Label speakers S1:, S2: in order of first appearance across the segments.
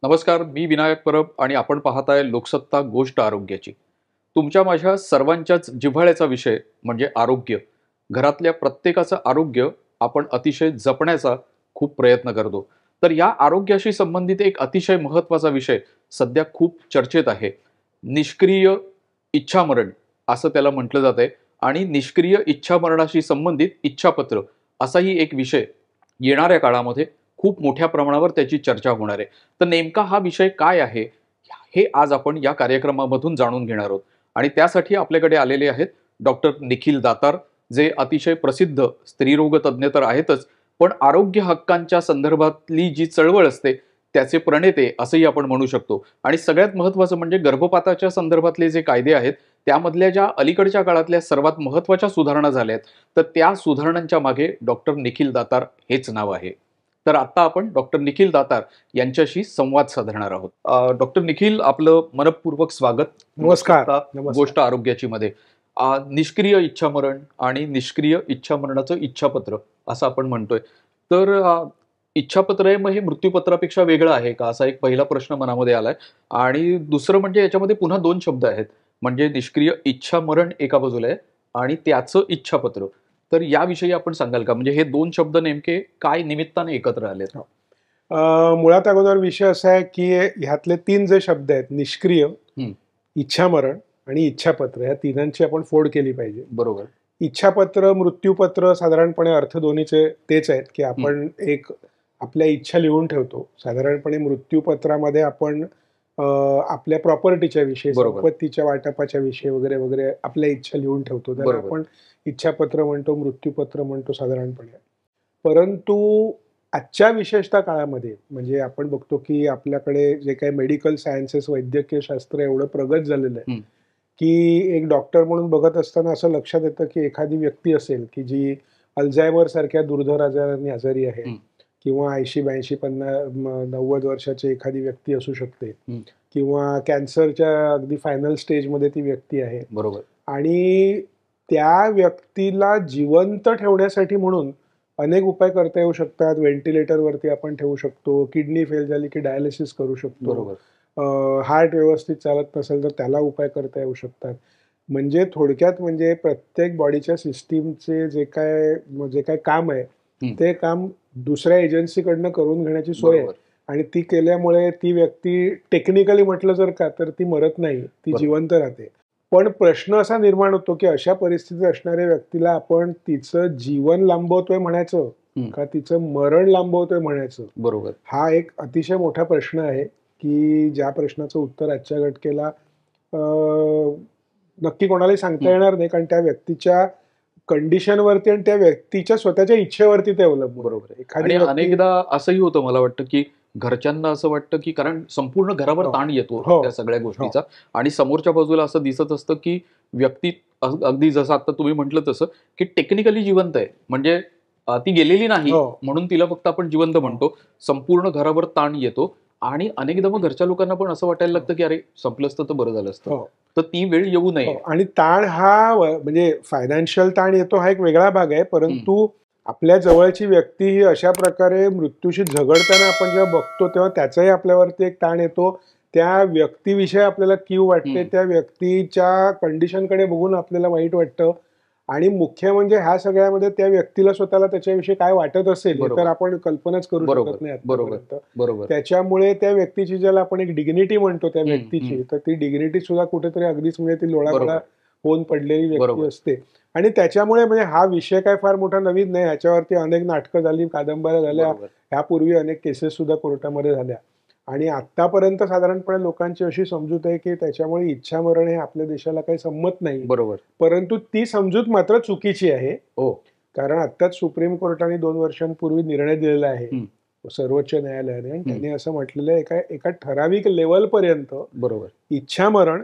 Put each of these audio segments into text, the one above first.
S1: नमस्कार, मी विनायक परब आणि आपण पाहताय लोकसत्ता गोष्ट आरोग्याची. तुमच्या माझ्या सर्वांच्याच जिव्हाळ्याचा विषय म्हणजे आरोग्य. घरातल्या प्रत्येकाचं आरोग्य आपण अतिशय जपण्याचा खूप प्रयत्न करतो. तर या आरोग्याशी संबंधित एक अतिशय महत्त्वाचा विषय सध्या खूप चर्चेत आहे. निष्क्रिय इच्छामरण असं त्याला म्हटलं जातंय आणि निष्क्रिय इच्छामरणाशी संबंधित इच्छापत्र असाही एक विषय येणाऱ्या काळामध्ये खूप मोठ्या प्रमाणावर त्याची चर्चा होणार आहे. तर नेमका हा विषय काय आहे, हे आज आपण या कार्यक्रमामधून जाणून घेणार आहोत. आणि त्यासाठी आपल्याकडे आलेले आहेत डॉक्टर निखिल दातार, जे अतिशय प्रसिद्ध स्त्रीरोग तज्ज्ञ तर आहेतच, पण आरोग्य हक्कांच्या संदर्भातली जी चळवळ असते त्याचे प्रणेते असंही आपण म्हणू शकतो. आणि सगळ्यात महत्त्वाचं म्हणजे गर्भपाताच्या संदर्भातले जे कायदे आहेत, त्यामधल्या ज्या अलीकडच्या काळातल्या सर्वात महत्त्वाच्या सुधारणा झाल्या आहेत, तर त्या सुधारणांच्या मागे डॉक्टर निखिल दातार हेच नाव आहे. तर आता आपण डॉक्टर निखिल दातार यांच्याशी संवाद साधणार आहोत. डॉक्टर निखिल, आपलं मनपूर्वक स्वागत.
S2: नमस्कार.
S1: लोकसत्ता गोष्ट आरोग्याची मध्ये निष्क्रिय इच्छामरण आणि निष्क्रिय इच्छामरणाचं इच्छापत्र असं आपण म्हणतोय. तर इच्छापत्र आहे, मग हे मृत्यूपत्रापेक्षा वेगळं आहे का, असा एक पहिला प्रश्न मनामध्ये आलाय. आणि दुसरं म्हणजे याच्यामध्ये पुन्हा दोन शब्द आहेत, म्हणजे निष्क्रिय इच्छामरण एका बाजूला आहे आणि त्याचं इच्छापत्र. तर याविषयी आपण सांगाल का, म्हणजे हे दोन शब्द नेमके काय निमित्ताने एकत्र आलेत?
S2: मुळात अगोदर विषय असा आहे की ह्यातले तीन जे शब्द आहेत, निष्क्रिय, इच्छामरण आणि इच्छापत्र, ह्या तिघांची आपण फोड केली पाहिजे.
S1: बरोबर.
S2: इच्छापत्र, मृत्यूपत्र साधारणपणे अर्थ दोन्हीचे तेच आहेत की आपण एक आपल्या इच्छा लिहून ठेवतो. साधारणपणे मृत्यूपत्रामध्ये आपण आपल्या प्रॉपर्टीच्या विषयी, संपत्तीच्या वाटपाच्या विषयी वगैरे वगैरे आपल्या इच्छा लिहून ठेवतो. त्याला आपण इच्छापत्र म्हणतो, मृत्यूपत्र म्हणतो साधारणपणे. परंतु आजच्या विशेषतः काळामध्ये म्हणजे आपण बघतो की आपल्याकडे जे काही मेडिकल सायन्सेस, वैद्यकीय शास्त्र एवढं प्रगत झालेलं आहे की एक डॉक्टर म्हणून बघत असताना असं लक्षात येतं की एखादी व्यक्ती असेल की जी अल्झायमर सारख्या दुर्धर आजारांनी आजारी आहे, किंवा 80, 82, 50, 90 वर्षाची एखादी व्यक्ती असू शकते, किंवा कॅन्सरच्या अगदी फायनल स्टेजमध्ये ती व्यक्ती आहे.
S1: बरोबर.
S2: आणि त्या व्यक्तीला जिवंत ठेवण्यासाठी म्हणून अनेक उपाय करता येऊ शकतात. व्हेंटिलेटरवरती आपण ठेवू शकतो, किडनी फेल झाली की डायलिसिस करू शकतो.
S1: बरोबर.
S2: हार्ट व्यवस्थित चालत नसेल तर त्याला उपाय करता येऊ शकतात. म्हणजे थोडक्यात म्हणजे प्रत्येक बॉडीच्या सिस्टीमचे जे काय काम आहे ते काम दुसऱ्या एजन्सीकडनं करून घेण्याची सोय आहे. आणि ती केल्यामुळे ती व्यक्ती टेक्निकली म्हटलं जर का तर ती मरत नाही, ती जिवंत राहते. पण प्रश्न असा निर्माण होतो की अशा परिस्थितीत असणाऱ्या व्यक्तीला आपण तिचं जीवन लांबवतोय म्हणायचं का तिचं मरण लांबवतोय म्हणायचं?
S1: बरोबर.
S2: हा एक अतिशय मोठा प्रश्न आहे की ज्या प्रश्नाचं उत्तर आजच्या घटकेला नक्की कोणालाही सांगता येणार नाही, कारण त्या व्यक्तीच्या कंडिशनवरती आणि त्या व्यक्तीच्या स्वतःच्या इच्छेवरती ते अवलंबून.
S1: बरोबर. आणि अनेकदा असंही होतं, मला वाटतं की घरच्यांना असं वाटतं की कारण संपूर्ण घरावर ताण येतो त्या सगळ्या गोष्टीचा, आणि समोरच्या बाजूला असं दिसत असतं की व्यक्ती अगदी जसं आता तुम्ही म्हटलं तसं की टेक्निकली जिवंत आहे, म्हणजे ती गेलेली नाही म्हणून तिला फक्त आपण जिवंत म्हणतो. संपूर्ण घरावर ताण येतो आणि अनेकदा मग घरच्या लोकांना पण असं वाटायला लागतं की अरे संपलं असतं तर बरं झालं असतं. तर ती वेळ येऊ नये.
S2: आणि ताण हा म्हणजे फायनान्शियल ताण येतो हा एक वेगळा भाग आहे, परंतु आपल्या जवळची व्यक्ती ही अशा प्रकारे मृत्यूशी झगडताना आपण जेव्हा बघतो तेव्हा त्याचाही आपल्यावरती एक ताण येतो. त्या व्यक्तीविषयी आपल्याला कीव वाटते, त्या व्यक्तीच्या कंडिशनकडे बघून आपल्याला वाईट वाटतं. आणि मुख्य म्हणजे ह्या सगळ्यामध्ये त्या व्यक्तीला स्वतःला त्याच्याविषयी काय वाटत असेल तर आपण कल्पनाच करू शकत नाही आतापर्यंत. त्याच्यामुळे त्या व्यक्तीची, ज्याला आपण एक डिग्निटी म्हणतो त्या व्यक्तीची, तर ती डिग्निटी सुद्धा कुठेतरी अगदीच म्हणजे ती लोळागोळा होऊन पडलेली व्यक्ती असते. आणि त्याच्यामुळे म्हणजे हा विषय काय फार मोठा नवीन नाही, ह्याच्यावरती अनेक नाटकं झाली, कादंबऱ्या झाल्या, ह्यापूर्वी अनेक केसेस सुद्धा कोर्टामध्ये झाल्या. आणि आतापर्यंत साधारणपणे लोकांची अशी समजूत आहे की त्याच्यामुळे इच्छामरण हे आपल्या देशाला काही संमत नाही.
S1: बरोबर.
S2: परंतु ती समजूत मात्र चुकीची आहे. कारण आत्ताच सुप्रीम कोर्टाने 2 वर्षांपूर्वी निर्णय दिलेला आहे सर्वोच्च न्यायालयाने, आणि त्यांनी असं म्हटलेलं आहे एका ठराविक लेवल पर्यंत इच्छामरण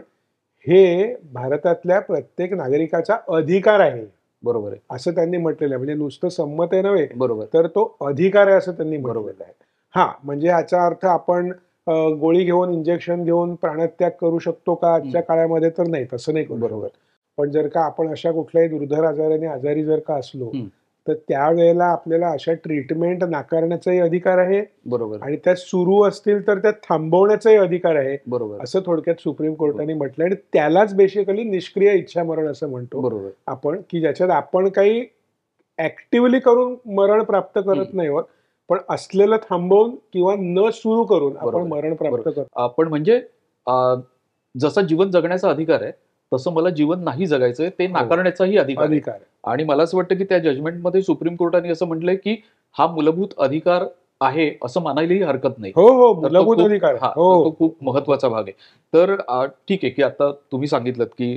S2: हे भारतातल्या प्रत्येक नागरिकाचा अधिकार आहे.
S1: बरोबर आहे
S2: असं त्यांनी म्हटलेलं आहे. म्हणजे नुसतं संमत आहे नव्हे, तर तो अधिकार आहे असं त्यांनी म्हटलेलं आहे. म्हणजे याचा अर्थ आपण गोळी घेऊन, इंजेक्शन घेऊन प्राणत्याग करू शकतो का आजच्या काळामध्ये? तर नाही, तसं नाही करू. बरोबर. पण जर का आपण अशा कुठल्याही दुर्धर आजाराने आजारी जर का असलो तर त्यावेळेला आपल्याला अशा ट्रीटमेंट नाकारण्याचाही अधिकार आहे
S1: बरोबर
S2: आणि त्या सुरू असतील तर त्या थांबवण्याचाही अधिकार आहे,
S1: बरोबर
S2: असं थोडक्यात सुप्रीम कोर्टाने म्हटलं. आणि त्यालाच बेसिकली निष्क्रिय इच्छामरण असं म्हणतो
S1: बरोबर
S2: आपण, की ज्याच्यात आपण काही ऍक्टिव्हली करून मरण प्राप्त करत नाही आहोत, पण असलेलं थांबवून किंवा न सुरू करून आपण
S1: बरोबर.
S2: मरण प्राप्त
S1: बरोबर.
S2: करतो.
S1: आपण म्हणजे जसा जीवन जगण्याचा अधिकार आहे तसं मला जीवन नाही जगायचंय ते
S2: हो.
S1: नाकारण्याचाही अधिकार आहे.
S2: अधिकार आहे.
S1: आणि मला असं वाटतं की त्या जजमेंटमध्ये सुप्रीम कोर्टाने असं म्हटलंय की हा मूलभूत अधिकार आहे असं मानायलाही हरकत नाही.
S2: हो हो,
S1: तर तो
S2: मूलभूत
S1: खूप
S2: अधिकार आहे.
S1: हा
S2: हो
S1: तो खूप महत्वाचा भाग आहे. तर ठीक आहे की आता तुम्ही सांगितलं की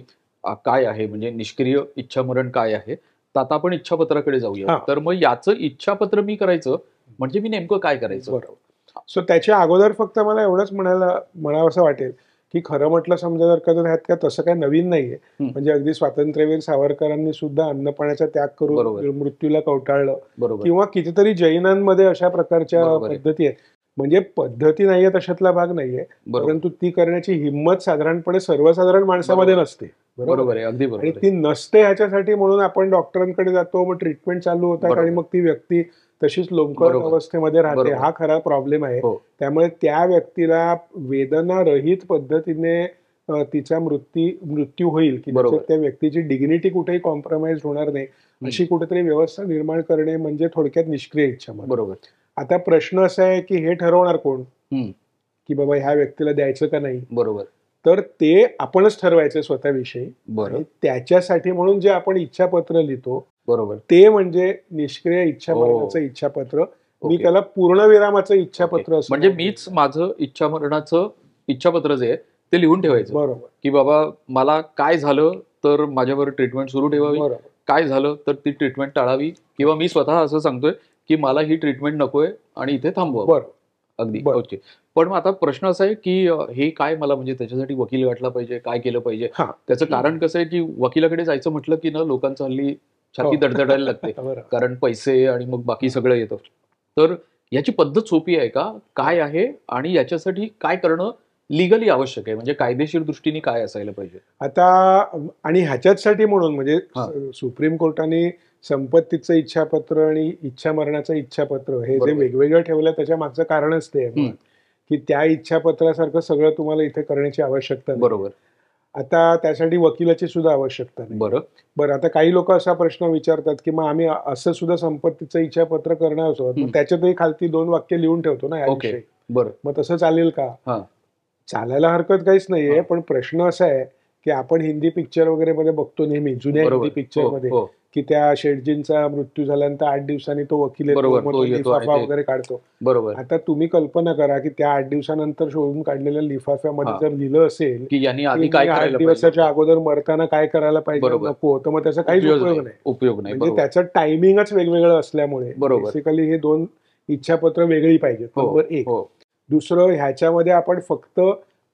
S1: काय आहे म्हणजे निष्क्रिय इच्छामरण काय आहे. तर आता आपण इच्छापत्राकडे जाऊया.
S2: हा.
S1: तर मग याचं इच्छापत्र मी करायचं म्हणजे मी नेमकं काय करायचं?
S2: बरोबर. सो त्याच्या अगोदर फक्त मला एवढंच म्हणावंसं वाटेल की खरं म्हटलं समजा जर का तर ह्यात काय तसं काय नवीन नाहीये. म्हणजे अगदी स्वातंत्र्यवीर सावरकरांनी सुद्धा अन्नपाण्याचा त्याग करून
S1: बरोबर.
S2: मृत्यूला कवटाळलं,
S1: बरोबर
S2: किंवा कितीतरी जैनांमध्ये अशा प्रकारच्या
S1: बरोबर आहे.
S2: पद्धती आहेत. म्हणजे पद्धती नाहीये तशातला भाग नाहीये,
S1: बरोबर
S2: परंतु ती करण्याची हिंमत साधारणपणे सर्वसाधारण माणसामध्ये
S1: बरोबर.
S2: नसते.
S1: बरोबर आहे. अगदी
S2: आणि
S1: बरोबर आहे.
S2: ती नसते ह्याच्यासाठी म्हणून आपण डॉक्टरांकडे जातो, मग ट्रीटमेंट चालू होतात
S1: बरोबर.
S2: आणि मग ती व्यक्ती तशीच लोंबकळत
S1: बरोबर.
S2: अवस्थेमध्ये राहते.
S1: बरोबर.
S2: हा खरा प्रॉब्लेम आहे.
S1: हो
S2: त्यामुळे त्या व्यक्तीला वेदनारहित पद्धतीने तिचा मृत्यू होईल की
S1: बरोबर.
S2: त्याच्यात त्या व्यक्तीची डिग्निटी कुठेही कॉम्प्रोमाइज होणार नाही अशी कुठेतरी व्यवस्था निर्माण करणे म्हणजे थोडक्यात निष्क्रिय इच्छामरण.
S1: बरोबर.
S2: आता प्रश्न असा आहे की हे ठरवणार कोण
S1: हम्म.
S2: की बाबा ह्या व्यक्तीला द्यायचं का नाही?
S1: बरोबर.
S2: तर ते आपणच ठरवायचं स्वतःविषयी.
S1: बरं.
S2: आणि त्याच्यासाठी म्हणून जे आपण इच्छापत्र लिहितो
S1: बरोबर.
S2: ते म्हणजे निष्क्रिय इच्छामरणाचं इच्छापत्र. मी
S1: ओके.
S2: त्याला पूर्णविरामाचं इच्छापत्र असं
S1: म्हणजे
S2: म्हणतो.
S1: मीच माझं इच्छामरणाचं इच्छापत्र जे आहे ते लिहून ठेवायचं
S2: बरोबर
S1: की बाबा मला काय झालं तर माझ्यावर ट्रीटमेंट सुरू ठेवावी,
S2: बरोबर
S1: काय झालं तर ती ट्रीटमेंट टाळावी, किंवा मी स्वतः असं सांगतोय की मला ही ट्रीटमेंट नकोय आणि इथे थांबवावं.
S2: बरोबर.
S1: अगदी
S2: बरं.
S1: ओके. पण मग आता प्रश्न असा आहे की हे काय मला म्हणजे त्याच्यासाठी वकील गाठला पाहिजे, काय केलं पाहिजे?
S2: हा
S1: त्याचं कारण कसं आहे की वकिलाकडे जायचं म्हटलं की ना लोकांचं हल्ली छाती
S2: हो.
S1: दडदडायला लागते
S2: बरोबर.
S1: कारण पैसे आणि मग बाकी सगळं येतं. तर याची पद्धत सोपी आहे का, काय आहे, आणि याच्यासाठी काय करणं लिगली आवश्यक आहे, म्हणजे कायदेशीर दृष्टीने काय असायला पाहिजे?
S2: आता आणि ह्याच्यासाठी म्हणून म्हणजे
S1: हा.
S2: सुप्रीम कोर्टाने संपत्तीचं इच्छापत्र आणि इच्छामरणाचं इच्छापत्र हे जे
S1: बरोबर.
S2: वेगवेगळं ठेवलं त्याच्या मागचं कारणच ते आहे
S1: हम्म.
S2: की त्या इच्छापत्रासारखं सगळं तुम्हाला इथे करण्याची आवश्यकता नाही.
S1: बरोबर.
S2: आता त्यासाठी वकिलाची सुद्धा आवश्यकता नाही. बरं, आता काही लोक असा प्रश्न विचारतात की मग आम्ही असं सुद्धा संपत्तीचं इच्छापत्र करणार आहोत, मग त्याच्यातही खालती 2 वाक्य लिहून ठेवतो ना
S1: ओके.
S2: याविषयी.
S1: बरं.
S2: मग तसं चालेल का?
S1: हा.
S2: चालायला हरकत काहीच नाहीये,
S1: हा.
S2: पण प्रश्न असा आहे की आपण हिंदी पिक्चर वगैरे मध्ये बघतो नेहमी, जुन्या
S1: बरोबर.
S2: हिंदी पिक्चर
S1: हो,
S2: मध्ये
S1: हो.
S2: की त्या शेठजींचा मृत्यू झाल्यानंतर 8 दिवसांनी तो वकील येतो,
S1: बरोबर,
S2: मग
S1: तो
S2: तो
S1: येतो आणि
S2: लिफाफा
S1: ते-
S2: वगैरे काढतो.
S1: बरोबर.
S2: आता तुम्ही कल्पना करा की त्या 8 दिवसानंतर शोधून काढलेल्या लिफाफ्यामध्ये
S1: हा.
S2: जर लिहिलं असेल
S1: की यांनी
S2: की
S1: आधी काय
S2: मी 8
S1: करायला
S2: दिवसाच्या
S1: पाहिजे?
S2: अगोदर मरताना काय करायला पाहिजे
S1: बरोबर.
S2: नको, तर मग त्याचा काहीच उपयोग नाही.
S1: उपयोग नाही.
S2: म्हणजे
S1: बरोबर.
S2: त्याचं टायमिंगच वेगवेगळं असल्यामुळे
S1: बरोबर.
S2: बेसिकली हे 2 इच्छापत्र वेगळी पाहिजेत.
S1: हो,
S2: नंबर 1.
S1: हो.
S2: दुसरं, ह्याच्यामध्ये आपण फक्त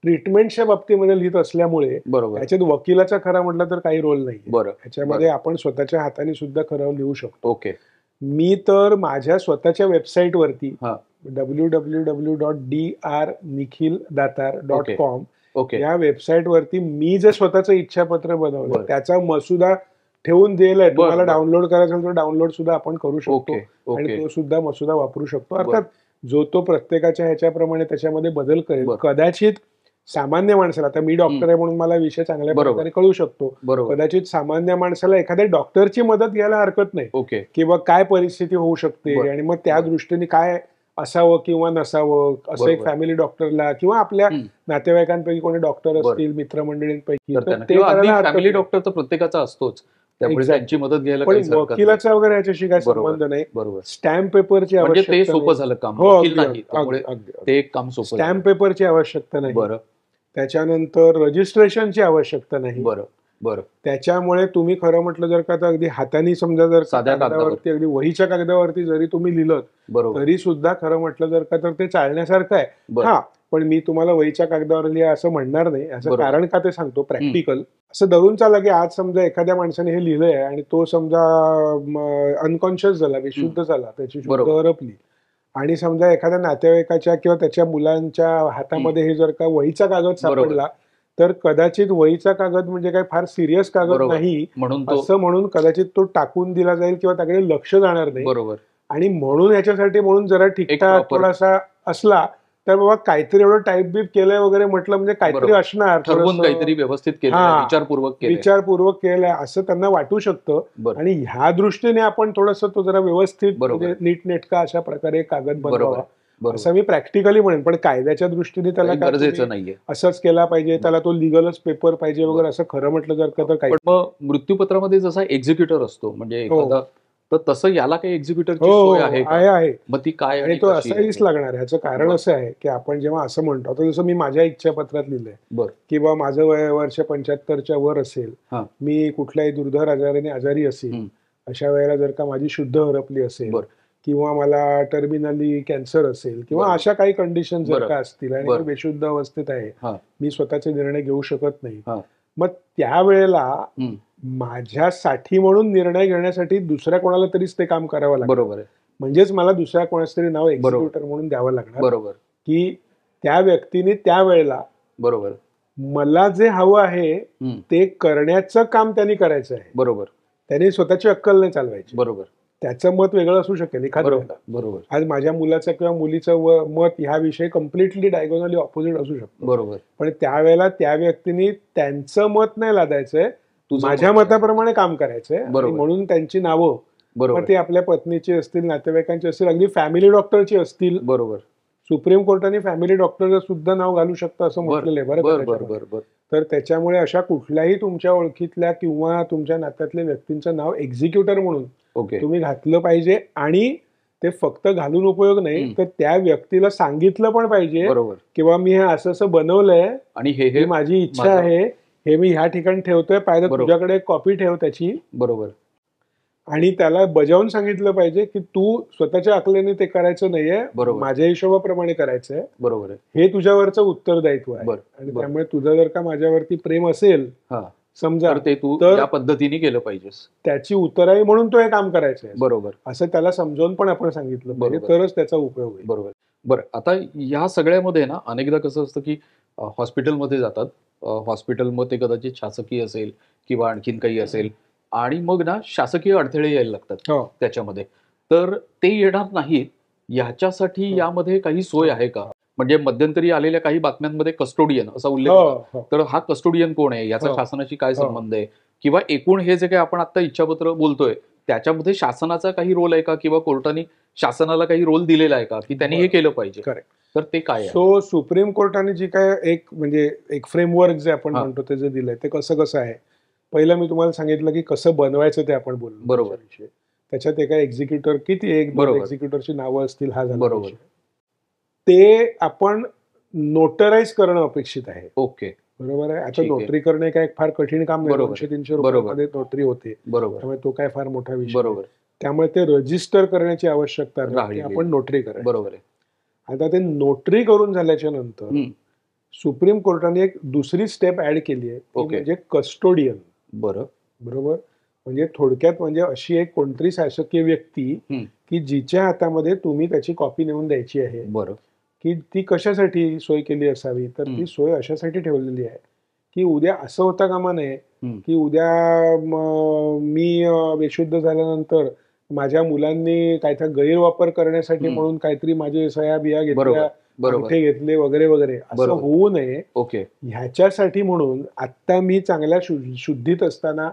S2: ट्रीटमेंटच्या बाबतीमध्ये लिहित असल्यामुळे
S1: बरोबर.
S2: ह्याच्यात वकिलाचा खरा म्हटलं तर काही रोल नाही.
S1: बरं.
S2: ह्याच्यामध्ये आपण स्वतःच्या हाताने सुद्धा खरं लिहू शकतो.
S1: ओके.
S2: मी तर माझ्या स्वतःच्या वेबसाईटवरती
S1: हा.
S2: www.drnikhildatar.com
S1: okay.
S2: या वेबसाईटवरती मी जे स्वतःचं इच्छापत्र बनवलं
S1: बरं.
S2: त्याचा मसुदा ठेवून दिलेला आहे. तुम्हाला
S1: बरं.
S2: डाउनलोड करायचं असेल तर डाउनलोड सुद्धा आपण करू शकतो
S1: ओके.
S2: आणि
S1: ओके.
S2: तो सुद्धा मसुदा वापरू शकतो.
S1: बरं.
S2: अर्थात जो तो प्रत्येकाच्या ह्याच्याप्रमाणे त्याच्यामध्ये बदल करेल.
S1: बरं.
S2: कदाचित सामान्य माणसाला, आता मी डॉक्टर आहे म्हणून मला विषय चांगल्या
S1: बरोबर.
S2: प्रकारे कळू शकतो,
S1: बरोबर.
S2: कदाचित सामान्य माणसाला एखाद्या डॉक्टरची मदत घ्यायला हरकत नाही
S1: ओके.
S2: किंवा काय परिस्थिती होऊ शकते
S1: बरं.
S2: आणि मग त्या
S1: बरं.
S2: दृष्टीने काय असावं किंवा नसावं असं एक
S1: बरोबर.
S2: फॅमिली डॉक्टरला किंवा आपल्या
S1: हम्म.
S2: नातेवाईकांपैकी कोणी डॉक्टर
S1: बरं.
S2: असतील मित्रमंडळींपैकी
S1: तर
S2: तर
S1: त्यांना
S2: ते
S1: किंवा अगदी
S2: करायला हरकत
S1: फॅमिली
S2: नाही.
S1: डॉक्टर तर प्रत्येकाचा असतोच, त्यामुळे
S2: Exactly.
S1: त्यांची मदत घ्यायला
S2: पण
S1: काहीच हरकत नाही.
S2: वकिलाचा वगैरे ह्याच्याशी काय
S1: बरोबर.
S2: संबंध नाही.
S1: बरोबर.
S2: स्टॅम्प पेपरची
S1: म्हणजे
S2: आवश्यकता
S1: ते सोपं
S2: नाही.
S1: झालं काम,
S2: हो,
S1: वकील
S2: अगदी,
S1: नाही, त्यामुळे
S2: अगदी, अगदी.
S1: ते एक काम सोपं झालं.
S2: स्टॅम्प पेपरची आवश्यकता नाही.
S1: बरं.
S2: त्याच्यानंतर रजिस्ट्रेशनची आवश्यकता नाही.
S1: बरं. बरं.
S2: त्याच्यामुळे तुम्ही खरं म्हटलं जर का तर अगदी हाताने समजा जर
S1: साध्या
S2: कागदावरती, अगदी वहीच्या कागदावरती जरी तुम्ही लिहिलं
S1: बरोबर.
S2: तरी सुद्धा खरं म्हटलं जर का तर ते चालण्यासारखं आहे.
S1: बरं.
S2: हा, पण मी तुम्हाला वहीच्या कागदावर लिहा असं म्हणणार नाही. असं
S1: बरोबर.
S2: कारण का ते सांगतो, प्रॅक्टिकल असं धरून चाला की आज समजा एखाद्या माणसाने हे लिहिलंय आणि तो समजा अनकॉन्शियस झाला, विशुद्ध झाला, त्याची शुद्ध
S1: बरोबर.
S2: हरपली आणि समजा एखाद्या नातेवाईकाच्या किंवा त्याच्या मुलांच्या हातामध्ये हे जर का वहीचा कागद सापडला तर कदाचित वहीचा कागद म्हणजे काय फार सिरियस कागद
S1: बरोबर.
S2: नाही
S1: म्हणून तो
S2: असं म्हणून कदाचित तो टाकून दिला जाईल किंवा त्याकडे लक्ष जाणार नाही.
S1: बरोबर
S2: आणि म्हणून याच्यासाठी म्हणून जरा ठीकठाक
S1: proper-
S2: थोडासा असला तर बाबा काहीतरी एवढं टाईप बीप केलंय वगैरे म्हटलं म्हणजे काहीतरी
S1: बरोबर.
S2: असणार,
S1: ठरवून
S2: थोडंसं
S1: काहीतरी व्यवस्थित केलं,
S2: हा.
S1: विचारपूर्वक केलं.
S2: विचारपूर्वक केलंय असं त्यांना वाटू शकतं.
S1: बरं.
S2: आणि ह्या दृष्टीने आपण थोडंसं तो जरा व्यवस्थित
S1: बरोबर.
S2: म्हणजे नीटनेटका अशा प्रकारे कागद
S1: बरोबर
S2: बनवावा
S1: बरोबर
S2: असं मी प्रॅक्टिकली म्हणेन. पण कायद्याच्या दृष्टीने त्याला
S1: काही
S2: काय
S1: गरजेचं
S2: तुम्ही
S1: नाहीये.
S2: असंच केला पाहिजे, त्याला तो लिगलच पेपर पाहिजे वगैरे
S1: बरं.
S2: असं खरं म्हटलं जर का तर काही
S1: पण मग मृत्यूपत्रामध्ये जसा एक्झिक्युटर असतो म्हणजे
S2: हो.
S1: एखादा, तर तसं याला काही एक्झिक्युटरची
S2: हो
S1: सोय
S2: हो
S1: आहे का?
S2: आहे.
S1: मग ती काय
S2: आणि
S1: आणि
S2: तो
S1: कशी
S2: असाहीच
S1: आहे?
S2: लागणार. ह्याचं कारण
S1: बरं.
S2: असं आहे की आपण जेव्हा असं म्हणतो, आता जसं मी माझ्या इच्छापत्रात लिहिलंय
S1: बरं.
S2: की बा माझं वय वर्ष 75च्या वर असेल,
S1: हा.
S2: मी कुठल्याही दुर्धर आजाराने आजारी असेल,
S1: हम्म.
S2: अशा वेळेला जर का माझी शुद्ध हरपली असेल
S1: बरं.
S2: किंवा मला टर्मिनली कॅन्सर असेल किंवा
S1: बरोबर.
S2: अशा काही कंडिशन जर
S1: बरं.
S2: का असतील आणि
S1: बरं.
S2: मी बेशुद्ध अवस्थेत आहे,
S1: हा.
S2: मी स्वतःचे निर्णय घेऊ शकत नाही,
S1: हा.
S2: मग त्यावेळेला
S1: हम्म.
S2: माझ्यासाठी म्हणून निर्णय घेण्यासाठी दुसऱ्या कोणाला तरीच ते काम करावं लागतं.
S1: बरोबर आहे.
S2: म्हणजेच मला दुसऱ्या कोणाचं तरी नाव एक्झिक्युटर म्हणून द्यावं लागणार
S1: बरोबर
S2: की त्या व्यक्तीने त्यावेळेला
S1: बरोबर
S2: मला जे हवं आहे
S1: हम्म.
S2: ते करण्याचं काम त्यांनी करायचं आहे.
S1: बरोबर
S2: त्यांनी स्वतःची अक्कल नाही चालवायची.
S1: बरोबर
S2: त्याचं मत वेगळं असू शकेल एखाद्या
S1: बरोबर
S2: वेळेला.
S1: बरोबर
S2: आज माझ्या मुलाचं किंवा मुलीचं मत ह्या विषयी कम्प्लिटली डायगोनली ऑपोजिट असू शकतो.
S1: बरोबर.
S2: पण त्यावेळेला त्या व्यक्तीने त्यांचं मत नाही लादायचंय,
S1: तुझं
S2: माझ्या
S1: मत आहे.
S2: मताप्रमाणे काम करायचंय. आणि
S1: बरोबर.
S2: म्हणून त्यांची नावं
S1: बरोबर
S2: मग ते आपल्या पत्नीची असतील, नातेवाईकांची असतील, अगदी फॅमिली डॉक्टरची असतील.
S1: बरोबर
S2: सुप्रीम कोर्टाने फॅमिली डॉक्टरचं सुद्धा नाव घालू शकतं असं म्हटलेलं आहे बरं का
S1: बर बर
S2: त्याच्यामध्ये.
S1: बर बर
S2: तर त्याच्यामुळे अशा कुठल्याही तुमच्या ओळखीतल्या किंवा तुमच्या नात्यातल्या व्यक्तींचं नाव एक्झिक्युटर म्हणून
S1: ओके
S2: तुम्ही घातलं पाहिजे. आणि ते फक्त घालून उपयोग नाही,
S1: हम्म.
S2: तर त्या व्यक्तीला सांगितलं पण पाहिजे
S1: बरोबर.
S2: किंवा मी हे असं असं बनवलंय,
S1: आणि हे
S2: ही माझी इच्छा
S1: माझं-
S2: आहे, हे मी ह्या ठिकाणी ठेवतोय, पाहिजे
S1: बरोबर.
S2: तुझ्याकडे कॉपी ठेव त्याची.
S1: बरोबर
S2: आणि त्याला बजावून सांगितलं पाहिजे की तू स्वतःच्या अकलेने ते करायचं नाहीये,
S1: बरोबर.
S2: माझ्या हिशोबाप्रमाणे करायचंय.
S1: बरोबर आहे.
S2: हे तुझ्यावरचं उत्तरदायित्व आहे.
S1: बरं,
S2: आणि
S1: बरं.
S2: त्यामुळे तुझं जर का माझ्यावरती प्रेम असेल
S1: हा
S2: समजा,
S1: तर ते तू
S2: तर
S1: या पद्धतीने केलं पाहिजेस.
S2: त्याची उत्तराई म्हणून तो हे काम करायचं आहे
S1: बरोबर
S2: असं त्याला समजावून पण आपण सांगितलं पाहिजे,
S1: बरोबर.
S2: तरच त्याचा उपयोग होईल.
S1: बरोबर. बरं, आता या सगळ्यामध्ये ना अनेकदा कसं असतं की हॉस्पिटलमध्ये जातात, हॉस्पिटलमध्ये कदाचित शासकीय असेल किंवा आणखीन काही असेल, आणि मग ना शासकीय अडथळे यायला लागतात
S2: हो.
S1: त्याच्यामध्ये, तर ते येणार नाहीत ह्याच्यासाठी
S2: हो.
S1: यामध्ये काही सोय आहे का? म्हणजे मध्यंतरी आलेल्या काही बातम्यांमध्ये कस्टोडियन असा उल्लेख
S2: हो,
S1: होता.
S2: हो.
S1: तर हा कस्टोडियन कोण आहे, याचा
S2: हो.
S1: शासनाशी काय
S2: हो.
S1: संबंध आहे, किंवा एकूण हे जे काही आपण आता इच्छापत्र बोलतोय त्याच्यामध्ये शासनाचा काही रोल आहे का, किंवा कोर्टाने शासनाला काही रोल दिलेला आहे का की त्यांनी हे केलं पाहिजे?
S2: करेक्ट.
S1: तर ते काय आहे?
S2: सो सुप्रीम कोर्टाने जी काय एक म्हणजे एक फ्रेमवर्क जे आपण
S1: हा.
S2: म्हणतो ते जे दिलंय ते कसं आहे, पहिलं मी तुम्हाला सांगितलं की कसं बनवायचं ते आपण बोललो.
S1: बरोबर.
S2: त्याच्याविषयी. त्याच्यात एका एक्झिक्युटर किती एक दोन
S1: बरोबर.
S2: एक्झिक्युटरची नावं असतील, हा झाला
S1: बरोबर.
S2: विषय. ते आपण नोटराईज करणं अपेक्षित आहे.
S1: ओके.
S2: बरोबर आहे. आता
S1: ठीक आहे.
S2: नोटरी करणे काय एक फार कठीण काम नाही.
S1: बरोबर.
S2: 200-300
S1: बरोबर.
S2: रुपयामध्ये नोटरी होते.
S1: बरोबर
S2: त्यामुळे तो काय फार मोठा विषय नाही.
S1: बरोबर
S2: त्यामुळे ते रजिस्टर करण्याची आवश्यकता नाही की
S1: राहिलेली.
S2: आपण नोटरी करायची.
S1: बरोबर आहे.
S2: आता ते नोटरी करून झाल्याच्या नंतर
S1: हम्म.
S2: सुप्रीम कोर्टाने एक दुसरी स्टेप ऍड केली आहे, ती
S1: ओके.
S2: म्हणजे कस्टोडियन.
S1: बरं.
S2: बरोबर. म्हणजे थोडक्यात म्हणजे अशी एक कोणतरी शासकीय व्यक्ती
S1: हम्म.
S2: की जिच्या हातामध्ये तुम्ही त्याची कॉपी नेऊन द्यायची आहे,
S1: बरं.
S2: की ती कशासाठी सोय केली असावी, तर
S1: हम्म.
S2: ती सोय अशासाठी ठेवलेली आहे की उद्या असं होता कामा नये
S1: हम्म.
S2: की उद्या मी बेशुद्ध झाल्यानंतर माझ्या मुलांनी काहीतरी गैरवापर करण्यासाठी
S1: हम्म.
S2: म्हणून काहीतरी माझे सह्या बिया
S1: बरोबर.
S2: घेतल्या,
S1: बरोबर.
S2: अंगठे घेतले वगैरे वगैरे, असं
S1: बरोबर.
S2: होऊ नये.
S1: ओके.
S2: ह्याच्यासाठी म्हणून आता मी चांगल्या शुद्धीत असताना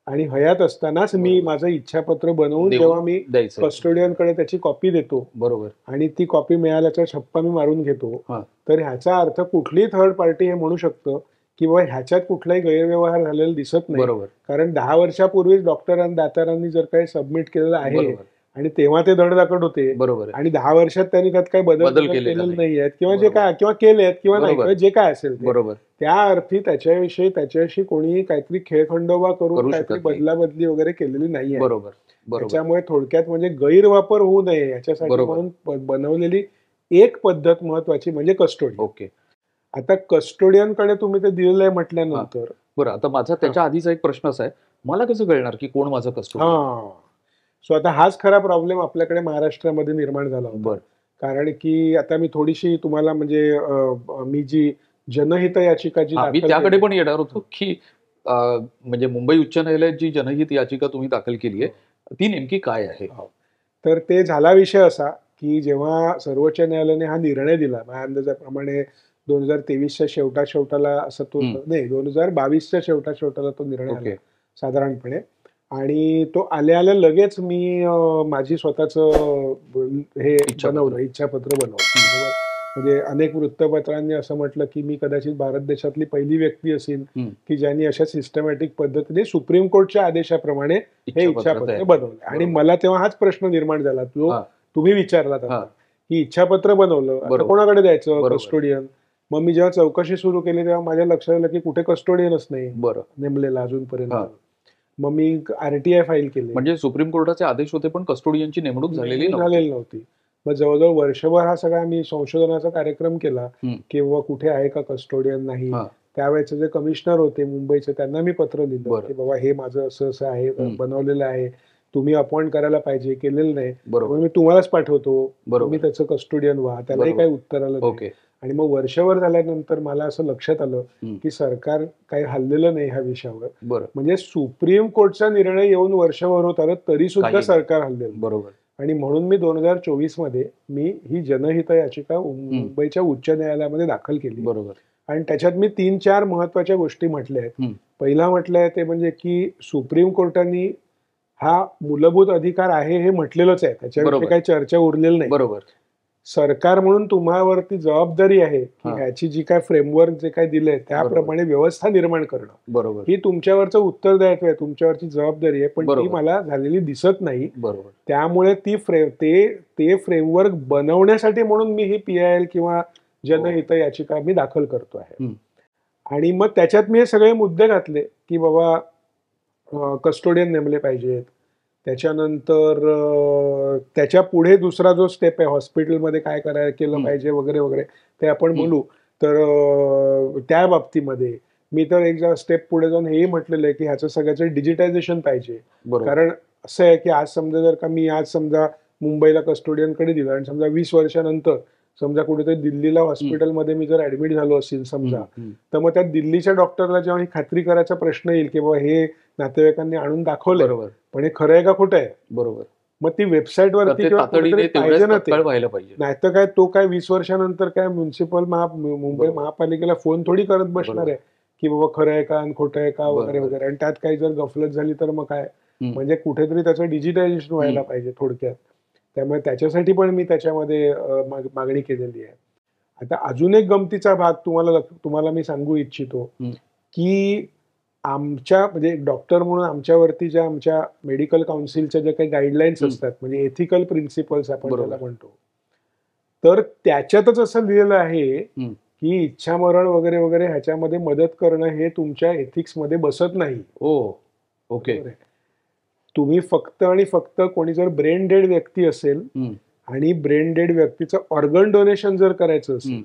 S2: आणि हयात असतानाच मी
S1: बरोबर.
S2: माझं इच्छापत्र बनवून
S1: देऊन
S2: जेव्हा मी
S1: द्यायचं.
S2: कस्टोडियनकडे त्याची कॉपी देतो
S1: बरोबर.
S2: आणि ती कॉपी मिळाल्याचा छप्पा मी मारून घेतो,
S1: हा.
S2: तर ह्याचा अर्थ कुठलीही थर्ड पार्टी हे म्हणू शकतं की बाबा ह्याच्यात कुठलाही गैरव्यवहार झालेला दिसत नाही.
S1: बरोबर.
S2: कारण 10 वर्षापूर्वीच डॉक्टरांनी दातारांनी जर काही सबमिट केलेलं आहे
S1: बरोबर.
S2: आणि तेव्हा ते धडधाकट होते
S1: बरोबर आहे.
S2: आणि 10 वर्षात त्यांनी त्यात काही
S1: बदल
S2: बदल
S1: केलेला
S2: केलेले
S1: नाही.
S2: नाही आहेत किंवा जे
S1: बरोबर.
S2: काय किंवा केले आहेत किंवा नाही
S1: बरोबर.
S2: किंवा जे काय असेल ते,
S1: बरोबर.
S2: त्या अर्थी त्याच्याविषयी त्याच्याशी कोणीही काहीतरी खेळखंडोबा
S1: करू
S2: करून
S1: शकत
S2: काहीतरी
S1: नाही.
S2: बदलाबदली वगैरे केलेली नाहीये.
S1: बरोबर. बरोबर.
S2: त्याच्यामुळे थोडक्यात म्हणजे गैरवापर होऊ नये याच्यासाठी
S1: बरोबर.
S2: म्हणून बनवलेली एक पद्धत महत्वाची म्हणजे कस्टोडियन.
S1: ओके.
S2: आता कस्टोडियनकडे तुम्ही ते दिलेलं आहे म्हटल्यानंतर
S1: बरं, आता माझा त्याच्या आधीचा एक प्रश्न असा आहे, मला कसं कळणार की कोण माझं कस्टोडियन?
S2: हा, सो आता हाच खरा प्रॉब्लेम आपल्याकडे महाराष्ट्रामध्ये निर्माण झाला होता.
S1: बरं.
S2: कारण की आता मी थोडीशी तुम्हाला म्हणजे मी जी जनहित याचिका जी
S1: मी
S2: दाखल
S1: त्याकडे
S2: केली.
S1: पण येणार होतो की म्हणजे मुंबई उच्च न्यायालयात जी जनहित याचिका तुम्ही दाखल केली आहे ती नेमकी काय आहे?
S2: हो. तर ते झाला विषय असा, की जेव्हा सर्वोच्च न्यायालयाने हा निर्णय दिला, माझ्या अंदाजाप्रमाणे 2023च्या शेवटाला असं तो
S1: हं.
S2: नाही 2022च्या शेवटाला तो निर्णय आला
S1: ओके.
S2: साधारणपणे. आणि तो आल्या लगेच मी माझी स्वतःचं हे
S1: इच्छापत्र.
S2: बनवलं, इच्छापत्र बनवलं. बरोबर. म्हणजे अनेक वृत्तपत्रांनी असं म्हटलं, की मी कदाचित भारत देशातली पहिली व्यक्ती असेन,
S1: हं.
S2: की ज्यांनी अशा सिस्टमॅटिक पद्धतीने सुप्रीम कोर्टच्या आदेशाप्रमाणे हे इच्छापत्र
S1: तयार.
S2: बनवलं. आणि
S1: बरोबर.
S2: मला तेव्हा हाच प्रश्न निर्माण झाला, जो
S1: हां.
S2: तुम्ही विचारलात आता,
S1: हां.
S2: की इच्छापत्र बनवलं, आता
S1: बरोबर.
S2: कोणाकडे द्यायचं?
S1: बरोबर.
S2: कस्टोडियन. मग मी जेव्हा चौकशी सुरू केली तेव्हा माझ्या लक्षात आलं, की कुठे कस्टोडियनच नाही
S1: बरं.
S2: नेमलेला अजूनपर्यंत.
S1: हां.
S2: मग मी आरटीआय फाईल केली.
S1: म्हणजे सुप्रीम कोर्टाचे आदेश होते पण कस्टोडियनची नेमणूक झालेली
S2: नव्हती. मग जवळजवळ वर्षभर हा सगळा मी संशोधनाचा कार्यक्रम केला,
S1: हं.
S2: किंवा कुठे आहे का कस्टोडियन नाही.
S1: हां.
S2: त्यावेळेचे जे कमिशनर होते मुंबईचे त्यांना मी पत्र लिहिलं,
S1: बरं.
S2: की बाबा हे माझं असं आहे,
S1: हं.
S2: बनवलेलं आहे, तुम्ही अपॉइंट करायला पाहिजे, केलेलं नाही.
S1: बरोबर.
S2: मग मी तुम्हालाच पाठवतो,
S1: बरोबर.
S2: तुम्ही त्याचं कस्टोडियन व्हा. त्यालाही
S1: बरोबर.
S2: काही उत्तर आलं नाही.
S1: ओके.
S2: आणि मग वर्षभर झाल्यानंतर मला असं लक्षात आलं,
S1: हं.
S2: की सरकार काही हललेलं नाही ह्या विषयावर.
S1: बरं.
S2: म्हणजे सुप्रीम कोर्टचा निर्णय येऊन वर्षभर होत आलं तरी सुद्धा
S1: काही
S2: सरकार हललेलं.
S1: बरोबर.
S2: आणि म्हणून मी 2024 मध्ये मी ही जनहित याचिका मुंबईच्या उच्च न्यायालयामध्ये दाखल केली.
S1: बरोबर.
S2: आणि त्याच्यात मी 3-4 महत्वाच्या गोष्टी म्हटल्या आहेत.
S1: हं.
S2: पहिला म्हटलंय ते म्हणजे की सुप्रीम कोर्टाने हा मूलभूत अधिकार आहे हे म्हटलेलंच आहे, त्याच्याविषयी
S1: बरोबर.
S2: काही चर्चा उरलेली नाही.
S1: बरोबर.
S2: सरकार म्हणून तुम्हावरती जबाबदारी आहे, की
S1: हां.
S2: ह्याची जी काय फ्रेमवर्क जे काय दिलंय त्याप्रमाणे व्यवस्था निर्माण करणं,
S1: बरोबर.
S2: ही तुमच्यावरचं उत्तरदायित्व आहे, तुमच्यावरची जबाबदारी आहे, पण ती
S1: बरोबर.
S2: मला झालेली दिसत नाही.
S1: बरोबर.
S2: त्यामुळे ते फ्रेमवर्क बनवण्यासाठी म्हणून मी ही PIL किंवा जनहित याचिका मी दाखल करतो आहे.
S1: हं.
S2: आणि मग त्याच्यात मी हे सगळे मुद्दे घातले, की बाबा कस्टोडियन नेमले पाहिजेत. त्याच्यानंतर त्याच्या पुढे दुसरा जो स्टेप आहे, हॉस्पिटलमध्ये काय केलं पाहिजे वगैरे वगैरे, ते आपण बोलू. तर त्या बाबतीमध्ये मी तर एक स्टेप पुढे जाऊन हेही म्हटलेलं आहे, की ह्याचं सगळ्याचं डिजिटायझेशन पाहिजे.
S1: बरोबर.
S2: कारण असं आहे, की आज समजा जर का मी आज समजा मुंबईला कस्टोडियनकडे दिलं आणि समजा 20 वर्षानंतर समजा कुठेतरी दिल्लीला हॉस्पिटलमध्ये मी जर ऍडमिट झालो असेल समजा, तर मग त्या दिल्लीच्या डॉक्टरला जेव्हा ही खात्री करायचा प्रश्न येईल, की बाबा हे नातेवाईकांनी आणून दाखवलंय,
S1: बरोबर.
S2: पण हे खरं आहे का खोटं आहे,
S1: बरोबर.
S2: मग ती वेबसाईट वरती किंवा कुठेतरी पाहिजे ना ते.
S1: व्हायला पाहिजे.
S2: नाहीतर काय तो काय 20 वर्षानंतर काय मुंबई महापालिकेला फोन थोडी करत बसणार आहे, की बाबा खरं आहे का आणि खोटं आहे का वगैरे वगैरे. आणि त्यात काही जर गफलत झाली तर मग काय, म्हणजे कुठेतरी त्याचं डिजिटायझेशन व्हायला पाहिजे थोडक्यात. त्यामुळे त्याच्यासाठी पण मी त्याच्यामध्ये मागणी केलेली आहे. आता अजून एक गमतीचा भाग तुम्हाला मी सांगू इच्छितो, की आमच्या म्हणजे डॉक्टर म्हणून आमच्यावरती ज्या आमच्या मेडिकल काउन्सिलच्या ज्या काही गाईडलाईन्स असतात, म्हणजे एथिकल प्रिन्सिपल्स आपण त्याला म्हणतो, तर त्याच्यातच असं लिहिलेलं आहे, की इच्छामरण वगैरे वगैरे ह्याच्यामध्ये मदत करणं हे तुमच्या एथिक्स मध्ये बसत नाही.
S1: ओके.
S2: तुम्ही फक्त आणि फक्त कोणी जर ब्रेन डेड व्यक्ती असेल आणि ब्रेन डेड व्यक्तीचं ऑर्गन डोनेशन जर करायचं असेल,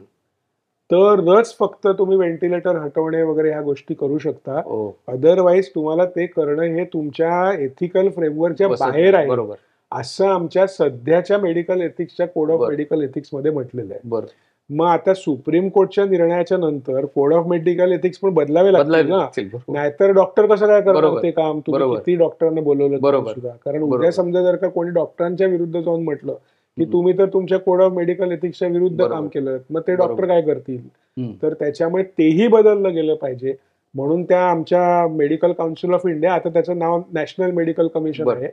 S2: तरच फक्त तुम्ही व्हेंटिलेटर हटवणे वगैरे ह्या गोष्टी करू शकता. अदरवाईज तुम्हाला ते करणं हे तुमच्या एथिकल फ्रेमवर्कच्या बाहेर आहे,
S1: बरोबर,
S2: असं आमच्या सध्याच्या मेडिकल एथिक्सच्या कोड ऑफ मेडिकल एथिक्स मध्ये म्हटलेलं आहे. मग आता सुप्रीम कोर्टच्या निर्णयाच्या नंतर कोड ऑफ मेडिकल एथिक्स पण बदलावे लागतील ना, नाहीतर डॉक्टर कसं काय करणार ते काम, तुम्ही किती डॉक्टरांना बोलवलं सुद्धा. कारण उद्या समजा जर का कोणी डॉक्टरांच्या विरुद्ध जाऊन म्हटलं, की तुम्ही तर तुमच्या कोड ऑफ मेडिकल एथिक्सच्या विरुद्ध काम केलं, मग ते डॉक्टर काय करतील. तर त्याच्यामुळे तेही बदललं गेलं पाहिजे. म्हणून त्या आमच्या मेडिकल काउन्सिल ऑफ इंडिया, आता त्याचं नाव नॅशनल मेडिकल कमिशन आहे,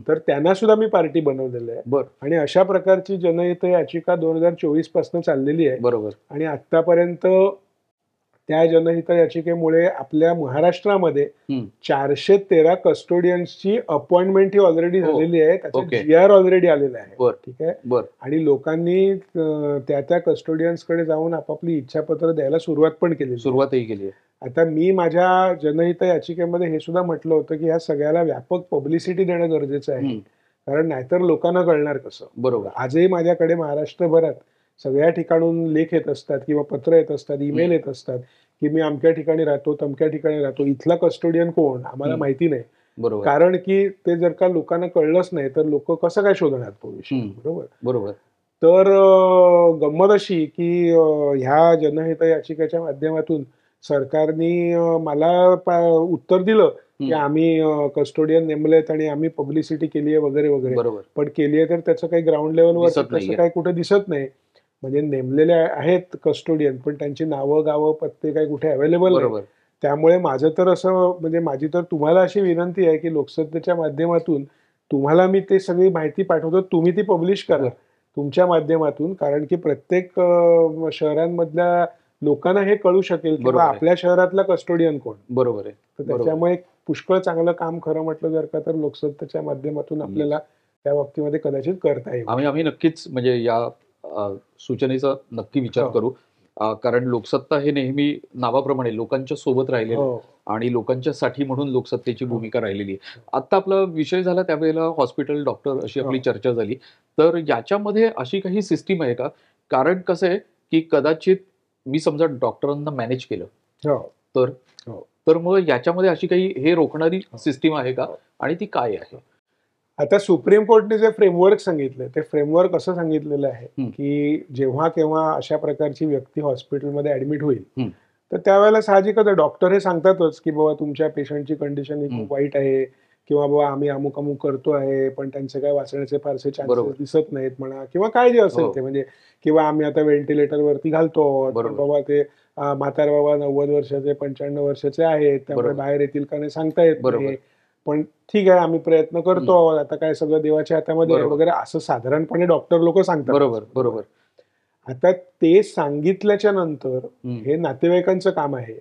S2: तर त्यांना सुद्धा मी पार्टी बनवलेलं आहे. आणि अशा प्रकारची जनहित याचिका 2024 पासून चाललेली आहे.
S1: बरोबर.
S2: आणि आतापर्यंत त्या जनहित याचिकेमुळे आपल्या महाराष्ट्रामध्ये 413 कस्टोडियन्सची अपॉइंटमेंट ही ऑलरेडी झालेली आहे. त्याचं GR ऑलरेडी आलेलं आहे. ठीक आहे. आणि लोकांनी त्या कस्टोडियन्सकडे जाऊन आपापली इच्छापत्र द्यायला सुरुवातही केली. आता मी माझ्या जनहित याचिकेमध्ये हे सुद्धा म्हटलं होतं, की ह्या सगळ्याला व्यापक पब्लिसिटी देणं गरजेचं आहे, कारण नाहीतर लोकांना कळणार कसं.
S1: बरोबर.
S2: आजही माझ्याकडे महाराष्ट्रभरात सगळ्या ठिकाणून लेख येत असतात किंवा पत्र येत असतात, ईमेल येत असतात, की मी अमक्या ठिकाणी राहतो, तमक्या ठिकाणी राहतो, इथला कस्टोडियन कोण आम्हाला माहिती नाही. कारण की ते जर का लोकांना कळलंच नाही तर लोक कसं काय शोधणार तो विषय. बरोबर. तर गंमत अशी की ह्या जनहित याचिकेच्या माध्यमातून सरकारने मला उत्तर दिलं की आम्ही कस्टोडियन नेमलेत आणि आम्ही पब्लिसिटी केली आहे वगैरे वगैरे.
S1: बरोबर.
S2: पण केली आहे तर त्याचं काही ग्राउंड लेवलवर
S1: दिसत
S2: तसं
S1: नाहीये.
S2: काही कुठे दिसत नाही. म्हणजे नेमलेले आहेत कस्टोडियन, पण त्यांची नावं गावं पत्ते काही कुठे अवेलेबल नाही.
S1: बरोबर.
S2: त्यामुळे माझं तर असं म्हणजे माझी तर तुम्हाला अशी विनंती आहे की लोकसत्तेच्या माध्यमातून तुम्हाला मी ते सगळी माहिती पाठवतो, तुम्ही ती पब्लिश करा तुमच्या माध्यमातून. कारण की प्रत्येक शहरांमधल्या लोकांना हे कळू शकेल की
S1: बरोबर आहे.
S2: आपल्या शहरातला कस्टोडियन कोण.
S1: बरोबर आहे.
S2: तर त्याच्यामुळे एक पुष्कळ चांगलं काम खरं म्हटलं जर का तर लोकसत्तेच्या माध्यमातून आपल्याला त्या बाबतीमध्ये कदाचित करता येईल.
S1: आम्ही नक्कीच म्हणजे या सूचनेचा नक्की विचार करू. कारण लोकसत्ता हे नेहमी नावाप्रमाणे लोकांच्या सोबत राहिलेलं आहे आणि लोकांच्या साठी म्हणून लोकसत्तेची भूमिका राहिलेली आहे. आता आपला विषय झाला त्यावेळेला हॉस्पिटल डॉक्टर अशी आपली चर्चा झाली. तर याच्यामध्ये अशी काही सिस्टीम आहे का? कारण कसं आहे की कदाचित मी समजा डॉक्टरांना मॅनेज केलं तर मग याच्यामध्ये अशी काही हे रोखणारी सिस्टीम आहे का आणि ती काय आहे?
S2: आता सुप्रीम कोर्टने जे फ्रेमवर्क सांगितलं ते फ्रेमवर्क असं सांगितलेलं आहे की जेव्हा केव्हा अशा प्रकारची व्यक्ती हॉस्पिटलमध्ये ऍडमिट होईल तर त्यावेळेला साहजिकच डॉक्टर हे सांगतातच की बाबा तुमच्या पेशंटची कंडिशन ही खूप वाईट आहे किंवा बाबा आम्ही अमुक अमुक करतो आहे पण त्यांचे काय वाचण्याचे फारसे चान्सेस दिसत नाहीत म्हणा किंवा काय जे असेल ते म्हणजे किंवा आम्ही आता व्हेंटिलेटरवरती घालतो बाबा ते म्हातार बाबा 90 वर्षाचे 95 वर्षाचे आहेत त्यामुळे बाहेर येतील का नाही सांगता येत नाही. पण ठीक आहे आम्ही प्रयत्न करतो आता काय सगळं देवाच्या हातामध्ये वगैरे असं साधारणपणे डॉक्टर लोक सांगतात.
S1: बरोबर.
S2: आता ते सांगितल्याच्या नंतर हे नातेवाईकांचं काम आहे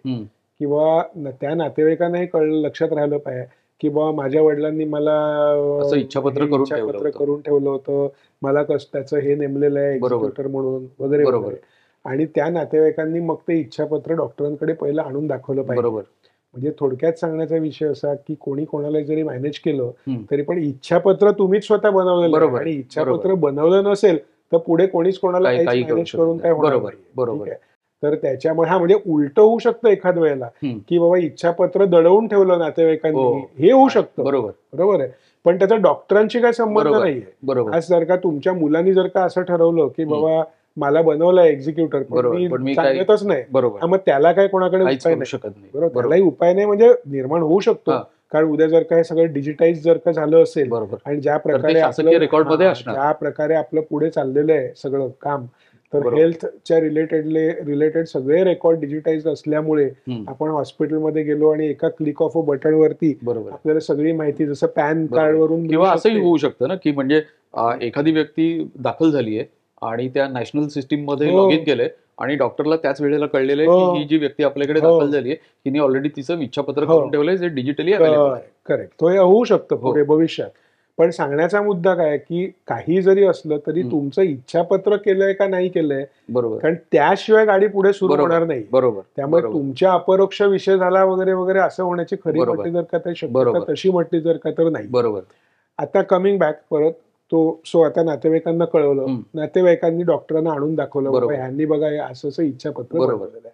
S2: किंवा त्या नातेवाईकांना हे लक्षात राहिलं पाहिजे की बाबा माझ्या वडिलांनी मला
S1: इच्छापत्र
S2: करून ठेवलं होतं, मला त्याचं हे नेमलेलं आहे एक्झिक्युटर म्हणून वगैरे वगैरे. आणि त्या नातेवाईकांनी मग ते इच्छापत्र डॉक्टरांकडे पहिलं आणून दाखवलं पाहिजे. म्हणजे थोडक्यात सांगण्याचा विषय असा की कोणी कोणाला जरी मॅनेज केलं तरी पण इच्छापत्र तुम्हीच स्वतः बनवलेलं आणि इच्छापत्र बनवलं नसेल तर पुढे कोणीच कोणाला मॅनेज करून काय होणार नाही. तर त्याच्यामुळे म्हणजे उलट होऊ शकतं एखाद वेळेला की बाबा इच्छापत्र दडवून ठेवलं नातेवाईकांनी हे होऊ शकतं. बरोबर आहे. पण त्याचा डॉक्टरांशी काय संबंध नाहीये. आज जर का तुमच्या मुलांनी जर का असं ठरवलं की बाबा मला बनवलंय एक्झिक्युटर पण मी सांगतच नाही मग त्याला काय कोणाकडे उपाय नाही. बरोबर, त्यालाही उपाय नाही म्हणजे निर्माण होऊ शकतो. कारण उद्या जर का हे सगळं डिजिटाईज जर का झालं असेल आणि ज्या प्रकारे आपलं पुढे चाललेलं आहे सगळं काम तर हेल्थच्या रिलेटेड सगळे रेकॉर्ड डिजिटाईज असल्यामुळे आपण हॉस्पिटलमध्ये गेलो आणि एका क्लिक ऑफ अ बटन वरती आपल्याला सगळी माहिती जसं पॅन कार्ड वरून
S1: किंवा असंही होऊ शकतं ना की म्हणजे एखादी व्यक्ती दाखल झाली आहे आणि त्या नॅशनल सिस्टीम मध्ये लॉग इन केलंय आणि डॉक्टरला त्याच वेळेला कळलेलं आहे की ही जी व्यक्ती आपल्याकडे दाखल झाली आहे तिने ऑलरेडी तिचं इच्छापत्र करून ठेवलंय जे डिजिटली अवेलेबल आहे.
S2: करेक्ट. तो होऊ शकतं पुढे भविष्यात. पण सांगण्याचा मुद्दा काय की काही जरी असलं तरी तुमचं इच्छापत्र केलंय का नाही केलंय कारण त्याशिवाय गाडी पुढे सुरू होणार नाही. त्यामुळे तुमच्या अपरोक्ष विषय झाला वगैरे वगैरे असं होण्याची खरी म्हटली जर का ते शक्यता तशी म्हटली जर का तर नाही. आता कमिंग बॅक परत सो आता नातेवाईकांना कळवलं, नातेवाईकांनी डॉक्टरांना आणून दाखवलं ह्यांनी बघा असं इच्छापत्र बनवलेलं आहे.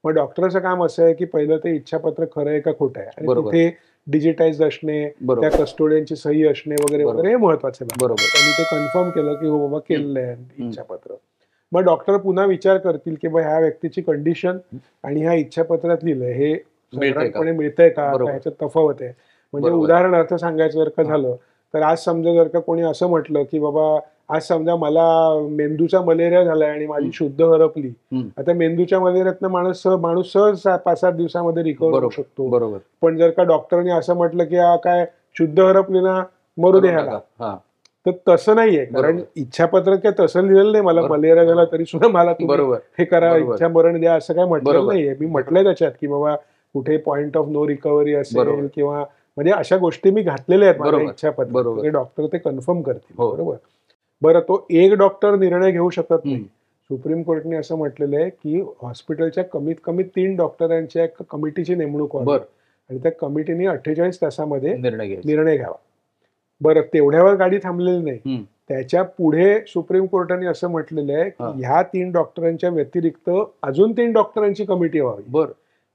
S2: मग डॉक्टरचं काम असं आहे की पहिलं ते इच्छापत्र खरं आहे का खोटं आहे आणि तिथे डिजिटाईज असणे त्या कस्टोडियनची सही असणे वगैरे वगैरे हे महत्वाचं आहे. त्यांनी ते कन्फर्म केलं की हो बाबा केलेलं आहे इच्छापत्र. मग डॉक्टर पुन्हा विचार करतील की ह्या व्यक्तीची कंडिशन आणि ह्या इच्छापत्रात लिहिलंय हे साधारणपणे मिळतंय का ह्याच्यात तफावत आहे. म्हणजे उदाहरणार्थ सांगायचं जर का झालं तर आज समजा जर का कोणी असं म्हटलं की बाबा आज समजा मला मेंदूचा मलेरिया झालाय आणि माझी शुद्ध हरपली. आता मेंदूच्या मलेरियातनं माणूस सहज 5-7 दिवसामध्ये रिकव्हर होऊ शकतो. पण जर का डॉक्टरने असं म्हटलं की काय शुद्ध हरपली ना मरू दे ह्याला तर तसं नाहीये. कारण इच्छापत्र काय तसं लिहिलेलं नाही मला मलेरिया झाला तरी सुद्धा मला हे करा इच्छा मरण द्या असं काय म्हटलेलं नाहीये. मी म्हटलंय त्याच्यात की बाबा कुठे पॉइंट ऑफ नो रिकव्हरी असेल किंवा म्हणजे अशा गोष्टी मी घातलेल्या आहेत माझ्या इच्छापत्र. डॉक्टर ते कन्फर्म करतील. बरोबर. बरं तो एक डॉक्टर निर्णय घेऊ शकत नाही. सुप्रीम कोर्टने असं म्हटलेलं आहे की हॉस्पिटलच्या कमीत कमी 3 डॉक्टरांच्या एक कमिटीची नेमणूक व्हावी आणि त्या कमिटीने 48 तासामध्ये निर्णय घ्यावा. बरं तेवढ्यावर गाडी थांबलेली नाही. त्याच्या पुढे सुप्रीम कोर्टाने असं म्हटलेलं आहे की ह्या 3 डॉक्टरांच्या व्यतिरिक्त अजून 3 डॉक्टरांची कमिटी व्हावी.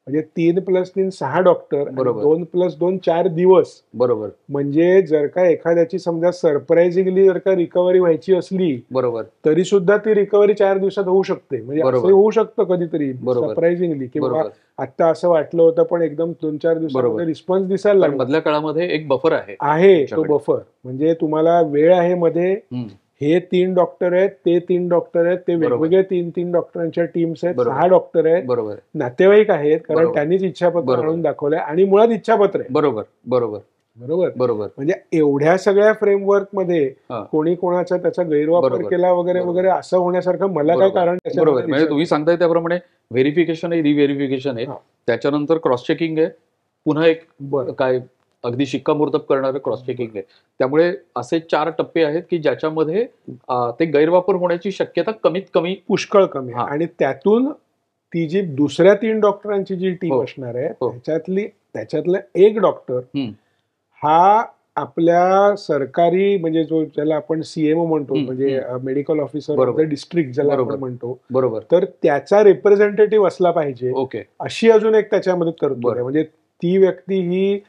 S2: म्हणजे 3+3 6 डॉक्टर,
S1: बरोबर.
S2: 2+2 4 दिवस.
S1: बरोबर
S2: म्हणजे जर का एखाद्याची समजा सरप्राइझिंगली जर का रिकव्हरी व्हायची असली
S1: बरोबर
S2: तरी सुद्धा ती रिकव्हरी 4 दिवसात होऊ शकते. म्हणजे
S1: बरोबर.
S2: असंही होऊ शकतं कधीतरी
S1: बरोबर.
S2: सरप्राइझिंगली, की बाबा
S1: बरोबर.
S2: आता असं वाटलं होतं पण एकदम 2-4
S1: बरोबर.
S2: दिवसामध्ये रिस्पॉन्स दिसायला
S1: पण
S2: लागला.
S1: मधल्या काळामध्ये एक बफर आहे
S2: तो
S1: तुमच्याकडे.
S2: बफर म्हणजे तुम्हाला वेळ आहे मध्ये.
S1: हम्म.
S2: हे 3 डॉक्टर आहेत, ते 3 डॉक्टर आहेत, ते
S1: बरोबर.
S2: वेगवेगळे 3-3 डॉक्टरांच्या टीम्स आहेत,
S1: बरोबर.
S2: 6 डॉक्टर आहेत,
S1: बरोबर
S2: नातेवाईक आहेत, कारण
S1: बरोबर.
S2: त्यांनीच इच्छापत्र
S1: बरोबर.
S2: आणून दाखवलंय आणि मुळात इच्छापत्र आहे.
S1: बरोबर बरोबर
S2: बरोबर
S1: बरोबर
S2: म्हणजे एवढ्या सगळ्या फ्रेमवर्क मध्ये
S1: हा.
S2: कोणी कोणाचा त्याचा गैरवापर
S1: बरोबर.
S2: केला वगैरे
S1: बरोबर.
S2: वगैरे असं होण्यासारखं मला काय
S1: बरोबर.
S2: कारण
S1: बरोबर
S2: त्याच्यामध्ये
S1: म्हणजे
S2: दिसत
S1: तुम्ही सांगताय त्याप्रमाणे व्हेरिफिकेशन आहे, रिव्हेरिफिकेशन आहे,
S2: हा.
S1: त्याच्यानंतर क्रॉस चेकिंग आहे, पुन्हा एक
S2: बरं.
S1: काय अगदी शिक्कामोर्तब करणारं क्रॉस चेकिंग आहे. त्यामुळे असे 4 टप्पे आहेत की ज्याच्यामध्ये ते गैरवापर होण्याची शक्यता कमीत कमी
S2: पुष्कळ कमी आहे.
S1: हा.
S2: आणि त्यातून ती जी दुसऱ्या 3 डॉक्टरांची जी टीम
S1: हो.
S2: असणार आहे
S1: हो.
S2: त्याच्यातलं एक डॉक्टर
S1: हम्म.
S2: हा आपल्या सरकारी म्हणजे जो ज्याला आपण सीएमओ म्हणतो,
S1: हम्म,
S2: म्हणजे मेडिकल ऑफिसर ऑफ
S1: बरोबर.
S2: द डिस्ट्रिक्ट ज्याला
S1: बरोबर.
S2: आपण म्हणतो,
S1: बरोबर
S2: तर त्याचा रिप्रेझेंटेटिव्ह असला पाहिजे.
S1: ओके
S2: अशी अजून एक त्याच्यामध्ये तरतूद
S1: बरं.
S2: आहे. म्हणजे ती व्यक्ती ही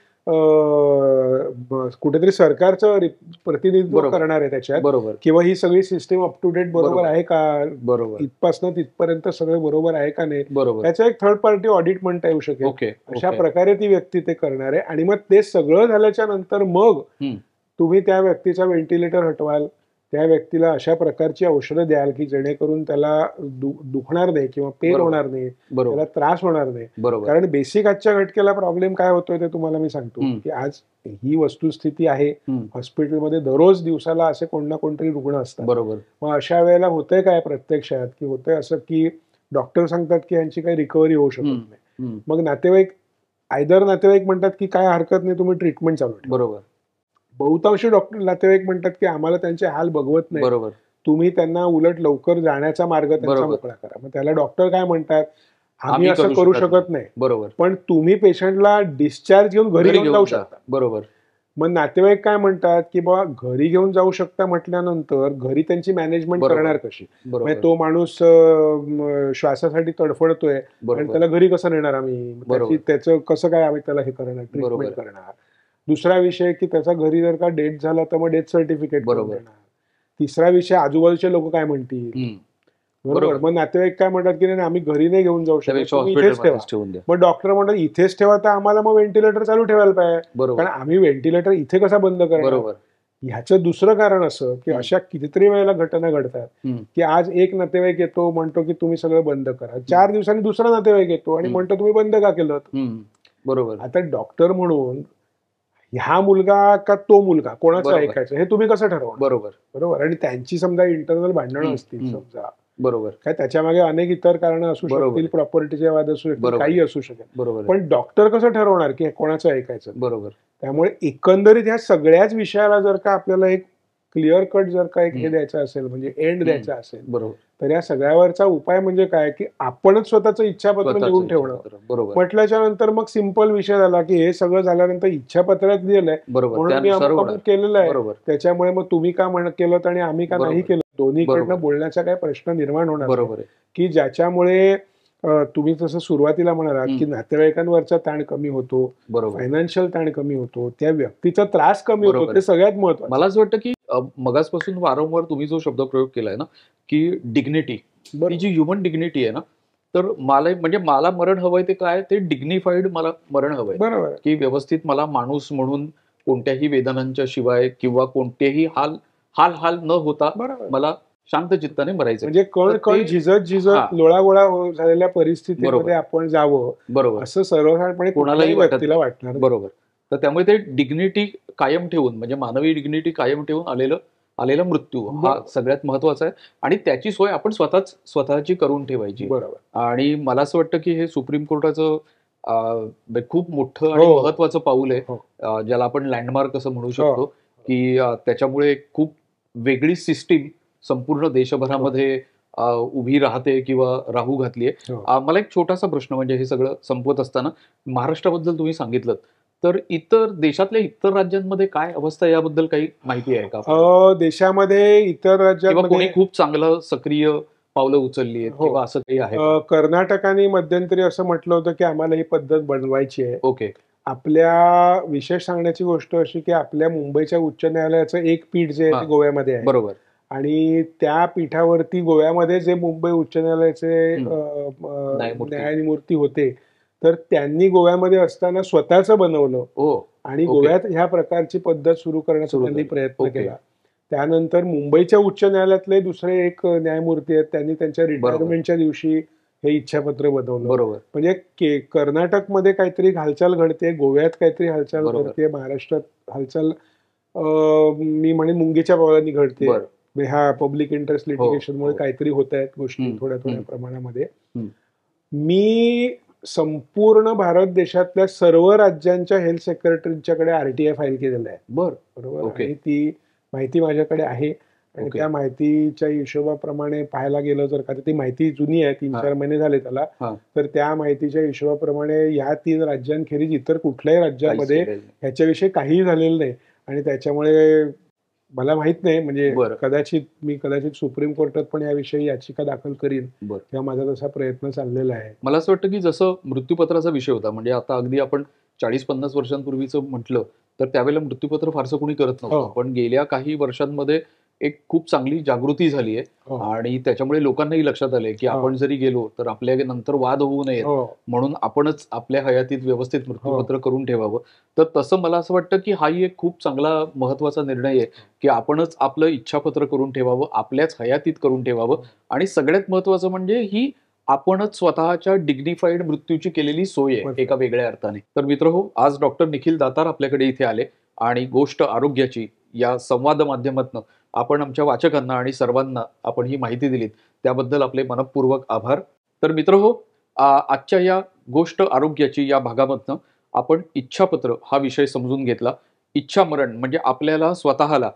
S2: कुठेतरी सरकारचं प्रतिनिधित्व
S1: बरोबर.
S2: करणार आहे त्याच्यात,
S1: बरोबर
S2: किंवा ही सगळी सिस्टीम अप टू डेट बरोबर
S1: बरोबर.
S2: आहे का,
S1: बरोबर
S2: इथपासनं तिथपर्यंत सगळं बरोबर आहे का नाही,
S1: बरोबर
S2: त्याचं एक थर्ड पार्टी ऑडिट म्हणता येऊ शकेल.
S1: ओके
S2: अशा
S1: ओके.
S2: प्रकारे ती व्यक्ती ते करणार आहे. आणि मग ते सगळं झाल्याच्या नंतर मग
S1: हम्म.
S2: तुम्ही त्या व्यक्तीचा व्हेंटिलेटर हटवाल, त्या व्यक्तीला अशा प्रकारची औषधं द्याल की जेणेकरून त्याला दुखणार नाही किंवा पेन
S1: बरोबर.
S2: होणार नाही,
S1: बरोबर
S2: त्याला त्रास होणार नाही.
S1: बरोबर
S2: कारण बेसिक आजच्या घटकेला प्रॉब्लेम काय होतोय ते तुम्हाला मी सांगतो, की आज ही वस्तुस्थिती आहे.
S1: हम्म.
S2: हॉस्पिटलमध्ये दररोज दिवसाला असे कोण ना कोणतरी रुग्ण असतात.
S1: बरोबर
S2: मग अशा वेळेला होतंय काय प्रत्यक्षात, की होतंय असं की डॉक्टर सांगतात की यांची काही रिकव्हरी होऊ शकत
S1: हम्म.
S2: नाही.
S1: हम्म.
S2: मग नातेवाईक म्हणतात की काय हरकत नाही, तुम्ही ट्रीटमेंट चालू ठेवा.
S1: बरोबर
S2: बहुतांशी डॉक्टर नातेवाईक म्हणतात की आम्हाला त्यांचे हाल बघवत नाही,
S1: बरोबर
S2: तुम्ही त्यांना उलट लवकर जाण्याचा मार्ग त्यांचा
S1: बरोबर.
S2: मोकळा करा. मग त्याला डॉक्टर काय म्हणतात, आम्ही
S1: आम्ही
S2: असं करू शकत नाही,
S1: बरोबर
S2: पण तुम्ही पेशंटला डिस्चार्ज घेऊन घरी घेऊन जाऊ
S1: जा.
S2: शकता.
S1: बरोबर
S2: मग नातेवाईक काय म्हणतात की बाबा घरी घेऊन जाऊ शकता म्हटल्यानंतर घरी त्यांची मॅनेजमेंट
S1: बरोबर.
S2: करणार कशी.
S1: बरोबर
S2: म्हणजे तो माणूस श्वासासाठी तडफडतोय आणि
S1: बरोबर
S2: त्याला घरी कसं नेणार आम्ही,
S1: बरोबर.
S2: त्याचं कसं काय आम्ही त्याला हे करणार,
S1: बरोबर.
S2: ट्रीटमेंट करणार. दुसरा विषय की त्याचा घरी जर का डेथ झाला तर मग डेथ सर्टिफिकेट
S1: बरोबर.
S2: देणार. तिसरा विषय आजूबाजूचे लोक काय म्हणतील.
S1: हम्म.
S2: बरोबर.
S1: बरोबर.
S2: मग नातेवाईक काय म्हणतात की नाही आम्ही घरी नाही घेऊन जाऊ शकत,
S1: त्यापेक्षा
S2: तुम्ही इथेच ठेवा.
S1: हॉस्पिटलमध्येच ठेवून द्या.
S2: मग डॉक्टर म्हणतात इथेच ठेवा, तर आम्हाला मग व्हेंटिलेटर चालू ठेवायला पाहिजे,
S1: बरोबर
S2: कारण आम्ही व्हेंटिलेटर इथे कसा बंद करणार.
S1: बरोबर
S2: ह्याचं दुसरं कारण असं की
S1: हम्म.
S2: अशा कितीतरी वेळेला घटना घडतात
S1: हम्म.
S2: की आज एक नातेवाईक येतो, म्हणतो की तुम्ही सगळं बंद करा. 4 दिवसांनी दुसरा नातेवाईक येतो आणि
S1: हम्म.
S2: म्हणतो तुम्ही बंद का केलं.
S1: हम्म. बरोबर
S2: आता डॉक्टर म्हणून हा मुलगा का तो मुलगा कोणाचं
S1: बरोबर.
S2: ऐकायचं हे तुम्ही कसं ठरवणार.
S1: बरोबर
S2: बरोबर. आणि त्यांची समजा इंटरनल भांडणं
S1: हम्म.
S2: असतील,
S1: हम्म.
S2: समजा
S1: बरोबर
S2: काय त्याच्या मागे अनेक इतर कारणं असू
S1: बरोबर.
S2: शकतील, प्रॉपर्टीचे वाद असू शकतील,
S1: बरोबर.
S2: काही असू शकेल,
S1: बरोबर
S2: पण डॉक्टर कसं ठरवणार की कोणाचं ऐकायचं.
S1: बरोबर
S2: त्यामुळे एकंदरीत ह्या सगळ्याच विषयाला जर का आपल्याला एक क्लिअर कट जर का एक हे द्यायचं असेल, म्हणजे एंड द्यायचा असेल,
S1: बरोबर.
S2: तर या सगळ्यावरचा उपाय म्हणजे काय की आपणच स्वतःचं इच्छापत्र लिहून ठेवणं.
S1: बरोबर
S2: म्हटल्याच्या नंतर मग सिंपल विषय झाला की हे सगळं झाल्यानंतर इच्छापत्रात दिलंय
S1: बरोबर
S2: म्हणून मी
S1: त्यानुसार
S2: अमुक
S1: होणार.
S2: अमुक केलेलं आहे,
S1: बरोबर
S2: त्याच्यामुळे मग तुम्ही का केलं आणि आम्ही का नाही
S1: बरोबर.
S2: केलं, दोन्हीकडनं
S1: बरोबर.
S2: बोलण्याचा काय प्रश्न निर्माण होणार नाही.
S1: बरोबर आहे
S2: की ज्याच्यामुळे तुम्ही जसं सुरुवातीला म्हणालात की नातेवाईकांवरचा ताण कमी होतो,
S1: बरोबर.
S2: फायनान्शियल ताण कमी होतो, त्या व्यक्तीचा त्रास कमी होतो,
S1: बरोबर.
S2: ते सगळ्यात महत्त्वाचं.
S1: मला असं वाटतं की मगासपासून वारंवार तुम्ही जो शब्द प्रयोग केलाय ना की डिग्निटी, ही जी ह्युमन डिग्निटी आहे ना, तर मला मरण हवंय ते काय, ते डिग्निफाईड मला मरण हवंय.
S2: बरोबर.
S1: की व्यवस्थित मला माणूस म्हणून कोणत्याही वेदनांच्या शिवाय किंवा कोणतेही हाल न होता
S2: बरोबर.
S1: मला शांत चित्ताने मरायचं.
S2: म्हणजे कण झिजत लोळागोळा झालेल्या परिस्थितीमध्ये आपण जावं,
S1: बरोबर,
S2: असं सर्वसाधारणपणे
S1: कोणालाही
S2: व्यक्तीला वाटणार.
S1: बरोबर. तर त्यामुळे ते डिग्निटी कायम ठेवून, म्हणजे मानवी डिग्निटी कायम ठेवून आलेला मृत्यू हा सगळ्यात महत्वाचा आहे आणि त्याची सोय आपण स्वतःची करून ठेवायची.
S2: बरोबर.
S1: आणि मला असं वाटतं की हे सुप्रीम कोर्टाचं खूप मोठं आणि महत्वाचं पाऊल आहे, ज्याला आपण लँडमार्क असं म्हणू शकतो. की त्याच्यामुळे खूप वेगळी सिस्टीम संपूर्ण देशभरामध्ये उभी राहते किंवा राहू घातलीये. मला एक छोटासा प्रश्न, म्हणजे हे सगळं संपवत असताना महाराष्ट्राबद्दल तुम्ही सांगितलं, तर देशातल्या इतर राज्यांमध्ये काय अवस्था, याबद्दल काही माहिती आहे का?
S2: देशामध्ये इतर राज्यांमध्ये
S1: कोणी खूप चांगलं सक्रिय पावलं उचलली आहेत
S2: हो.
S1: किंवा असं काही आहे का?
S2: कर्नाटकाने मध्यंतरी असं म्हटलं होतं की आम्हाला ही पद्धत बनवायची आहे.
S1: ओके.
S2: आपल्या विशेष सांगण्याची गोष्ट अशी की आपल्या मुंबईच्या उच्च न्यायालयाचं एक पीठ जे आहे
S1: हां.
S2: ते गोव्यामध्ये आहे
S1: बरोबर.
S2: आणि त्या पीठावरती गोव्यामध्ये जे मुंबई उच्च न्यायालयाचे
S1: न्यायमूर्ती.
S2: न्यायमूर्ती होते, तर त्यांनी गोव्यामध्ये असताना स्वतःचं बनवलं
S1: ओ.
S2: आणि
S1: ओके.
S2: गोव्यात ह्या प्रकारची पद्धत सुरू करण्याचा
S1: सुरू
S2: त्यांनी
S1: केलं.
S2: प्रयत्न
S1: ओके.
S2: केला. त्यानंतर मुंबईच्या उच्च न्यायालयातले दुसरे एक न्यायमूर्ती आहेत, त्यांनी त्यांच्या
S1: बरोबर.
S2: रिटायरमेंटच्या दिवशी हे इच्छापत्र बनवलं.
S1: बरोबर.
S2: म्हणजे कर्नाटकमध्ये काहीतरी हालचाल घडते, गोव्यात काहीतरी हालचाल
S1: बरोबर.
S2: घडते, महाराष्ट्रात हालचाल मी म्हणेन मुंगीच्या पावलांनी घडते.
S1: बरं.
S2: ह्या पब्लिक इंटरेस्ट लिटिगेशनमुळे
S1: हो.
S2: काहीतरी होत आहेत गोष्टी
S1: हम्म,
S2: थोड्या थोड्या
S1: हम्म.
S2: प्रमाणामध्ये.
S1: हम्म.
S2: मी संपूर्ण भारत देशातल्या सर्व राज्यांच्या हेल्थ सेक्रेटरींच्याकडे आरटीआय फाईल केलेला आहे.
S1: बरं.
S2: बरोबर.
S1: ओके.
S2: आणि ती माहिती माझ्याकडे आहे आणि
S1: ओके.
S2: त्या माहितीच्या हिशोबाप्रमाणे पाहायला गेलं तर, का ती माहिती जुनी आहे, 3-4 महिने झाले त्याला,
S1: हां.
S2: तर त्या माहितीच्या हिशोबाप्रमाणे या 3 राज्यांखेरीज इतर कुठल्याही राज्यामध्ये
S1: काहीच केलेलं नाही.
S2: ह्याच्याविषयी काहीही झालेलं नाही आणि त्याच्यामुळे मला माहित नाही, म्हणजे
S1: बरं.
S2: कदाचित सुप्रीम कोर्टात पण याविषयी याचिका दाखल करीन
S1: बरं.
S2: किंवा माझा तसा प्रयत्न चाललेला आहे.
S1: मला असं वाटतं की जसं मृत्यूपत्राचा विषय होता, म्हणजे आता अगदी आपण 40-50 वर्षांपूर्वीचं म्हटलं तर त्यावेळेला मृत्यूपत्र फारसं कोणी करत नव्हतं.
S2: हो.
S1: पण गेल्या काही वर्षांमध्ये एक खूप चांगली जागृती झाली आहे
S2: हो.
S1: आणि त्याच्यामुळे लोकांनाही लक्षात आलंय की
S2: हो.
S1: आपण जरी गेलो तर आपल्या नंतर वाद होऊ नयेत
S2: हो.
S1: म्हणून आपणच आपल्या हयातीत व्यवस्थित मृत्यूपत्र करून ठेवावं. तर तसं मला असं वाटतं की हाही एक खूप चांगला महत्वाचा निर्णय आहे की आपणच आपलं इच्छापत्र करून ठेवावं, आपल्याच हयातीत करून ठेवावं आणि सगळ्यात महत्वाचं म्हणजे ही आपणच स्वतःच्या डिग्निफाईड मृत्यूची केलेली सोय आहे
S2: बरोबर.
S1: एका वेगळ्या अर्थाने. तर मित्रहो, आज डॉक्टर निखिल दातार आपल्याकडे इथे आले आणि गोष्ट आरोग्याची या संवाद माध्यमातून आपण आमच्या वाचकांना आणि सर्वांना आपण ही माहिती दिलीत त्याबद्दल आपले मनपूर्वक आभार. तर मित्रहो, आजच्या या गोष्ट आरोग्याची या भागामधनं आपण इच्छापत्र हा विषय समजून घेतला. इच्छा मरण म्हणजे आपल्याला स्वतःला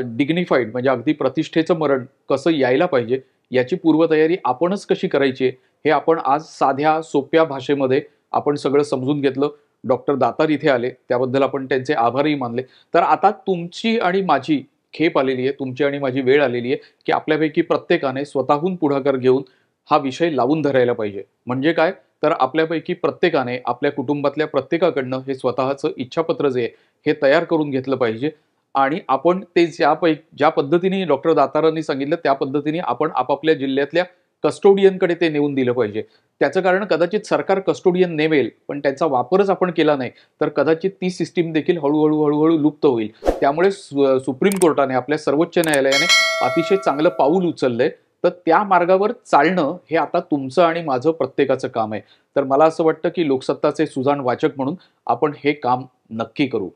S1: डिग्निफाईड म्हणजे अगदी प्रतिष्ठेचं मरण कसं यायला पाहिजे याची पूर्वतयारी आपणच कशी करायची हे आपण आज साध्या सोप्या भाषेमध्ये आपण सगळं समजून घेतलं. डॉक्टर दातार इथे आले त्याबद्दल आपण त्यांचे आभारही मानले. तर आता तुमची आणि माझी खेप आलेली आहे, तुमची आणि माझी वेळ आलेली आहे की आपल्यापैकी प्रत्येकाने स्वतःहून पुढाकार घेऊन हा विषय लावून धरायला पाहिजे. म्हणजे काय, तर आपल्यापैकी प्रत्येकाने आपल्या कुटुंबातल्या प्रत्येकाकडनं हे स्वतःचं इच्छापत्र जे आहे हे तयार करून घेतलं पाहिजे आणि आपण ते ज्या पद्धतीने डॉक्टर दातारांनी सांगितलं त्या पद्धतीने आपण आपापल्या जिल्ह्यातल्या कस्टोडियनकडे ते नेऊन दिलं पाहिजे. त्याचं कारण कदाचित सरकार कस्टोडियन नेमेल पण त्याचा वापरच आपण केला नाही तर कदाचित ती सिस्टीम देखील हळूहळू लुप्त होईल. त्यामुळे सुप्रीम कोर्टाने आपल्या सर्वोच्च न्यायालयाने अतिशय चांगलं पाऊल उचललंय. तर त्या मार्गावर चालणं हे आता तुमचं आणि माझं प्रत्येकाचं काम आहे. तर मला असं वाटतं की लोकसत्ताचे सुजाण वाचक म्हणून आपण हे काम नक्की करू.